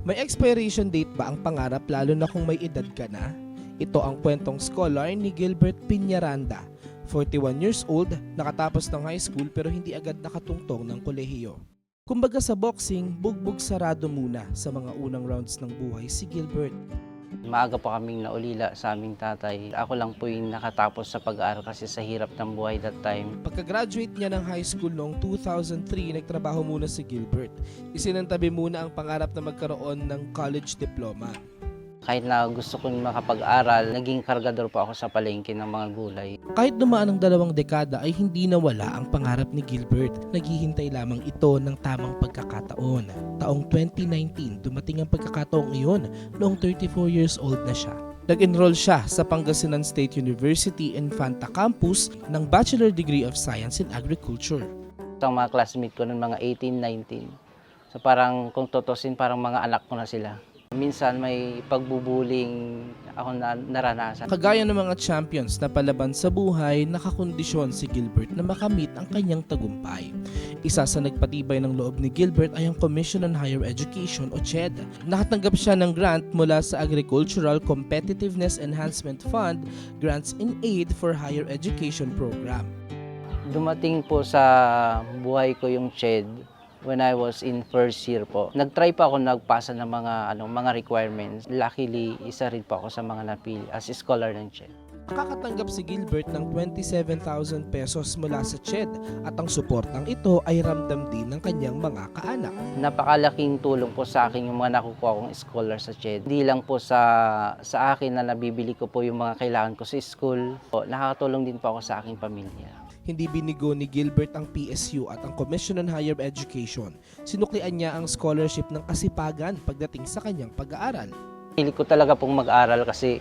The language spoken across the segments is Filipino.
May expiration date ba ang pangarap lalo na kung may edad ka na? Ito ang kwentong scholar ni Gilbert Piñaranda. 41 years old, nakatapos ng high school pero hindi agad nakatungtong ng kolehiyo. Kumbaga sa boxing, bugbog sarado muna sa mga unang rounds ng buhay si Gilbert. Maaga pa kaming naulila sa aming tatay. Ako lang po yung nakatapos sa pag-aaral kasi sa hirap ng buhay that time. Pagka-graduate niya ng high school noong 2003, nagtrabaho muna si Gilbert. Isinantabi muna ang pangarap na magkaroon ng college diploma. Kahit na gusto kong makapag-aral, naging kargador po ako sa palengke ng mga gulay. Kahit dumaan ang 2 dekada ay hindi nawala ang pangarap ni Gilbert. Naghihintay lamang ito ng tamang pagkakataon. Taong 2019, dumating ang pagkakataong iyon noong 34 years old na siya. Nag-enroll siya sa Pangasinan State University Infanta Campus ng Bachelor Degree of Science in Agriculture. Sa mga classmate ko ng mga 18, 19. So parang kung tutusin, parang mga anak ko na sila. Minsan may pagbubuling ako na naranasan. Kagaya ng mga champions na palaban sa buhay, nakakondisyon si Gilbert na makamit ang kanyang tagumpay. Isa sa nagpatibay ng loob ni Gilbert ay ang Commission on Higher Education o CHED. Nakatanggap siya ng grant mula sa Agricultural Competitiveness Enhancement Fund, Grants in Aid for Higher Education Program. Dumating po sa buhay ko yung CHED when I was in first year po. Nag-try pa ako nagpasa ng mga requirements. Luckily, isa rin po ako sa mga napili as a scholar ng CHED. Nakakatanggap si Gilbert ng 27,000 pesos mula sa CHED at ang suportang ito ay ramdam din ng kanyang mga kaanak. Napakalaking tulong po sa akin yung mga nakukuha kong scholar sa CHED. Hindi lang po sa akin na nabibili ko po yung mga kailangan ko sa school. Nakakatulong din po ako sa aking pamilya. Hindi binigo ni Gilbert ang PSU at ang Commission on Higher Education. Sinuklian niya ang scholarship ng kasipagan pagdating sa kanyang pag-aaral. Pili ko talaga pong mag-aral kasi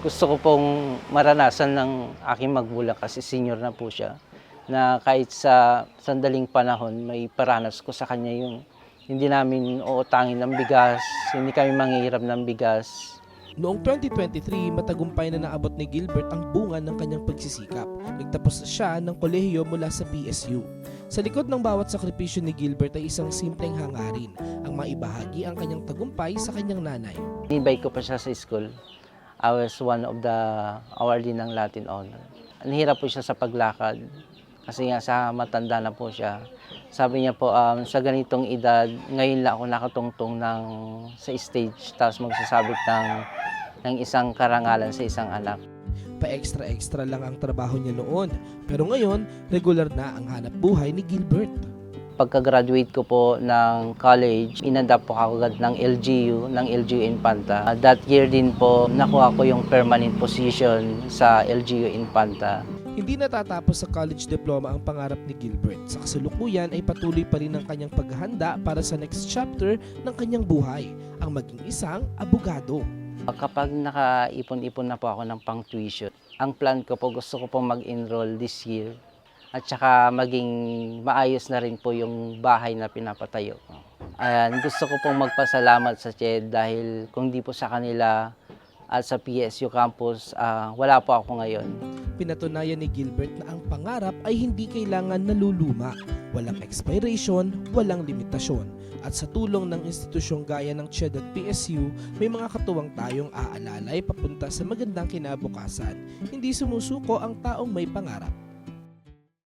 gusto ko pong maranasan ng aking magulang kasi senior na po siya. Na kahit sa sandaling panahon, may paranas ko sa kanya yung hindi namin uutangin ng bigas, hindi kami manghihirap ng bigas. Noong 2023, matagumpay na naabot ni Gilbert ang bunga ng kanyang pagsisikap. Nagtapos siya ng kolehiyo mula sa PSU. Sa likod ng bawat sakripisyo ni Gilbert ay isang simpleng hangarin, ang maibahagi ang kanyang tagumpay sa kanyang nanay. Inibay ko pa siya sa school. I was one of the awardee ng Latin Honor. Nahirap po siya sa paglakad kasi nga sa matanda na po siya. Sabi niya po, sa ganitong edad, ngayon lang ako nakatungtong sa stage tapos magsasabit ng isang karangalan sa isang anak. Pa-extra-extra lang ang trabaho niya noon, pero ngayon, regular na ang hanap buhay ni Gilbert. Pagka-graduate ko po ng college, inadapt po ako agad ng LGU Infanta. That year din po, nakuha ko yung permanent position sa LGU Infanta. Hindi natatapos sa college diploma ang pangarap ni Gilbert. Sa kasalukuyan ay patuloy pa rin ang kanyang paghahanda para sa next chapter ng kanyang buhay, ang maging isang abogado. Kapag nakaipon-ipon na po ako ng pang-tuition, ang plan ko po, gusto ko po mag-enroll this year at saka maging maayos na rin po yung bahay na pinapatayo ko. Gusto ko pong magpasalamat sa CHED dahil kung di po sa kanila at sa PSU campus, wala po ako ngayon. Pinatunayan ni Gilbert na ang pangarap ay hindi kailangan naluluma, walang expiration, walang limitasyon. At sa tulong ng institusyong gaya ng CHED at PSU, may mga katuwang tayong aalalay papunta sa magandang kinabukasan. Hindi sumusuko ang taong may pangarap.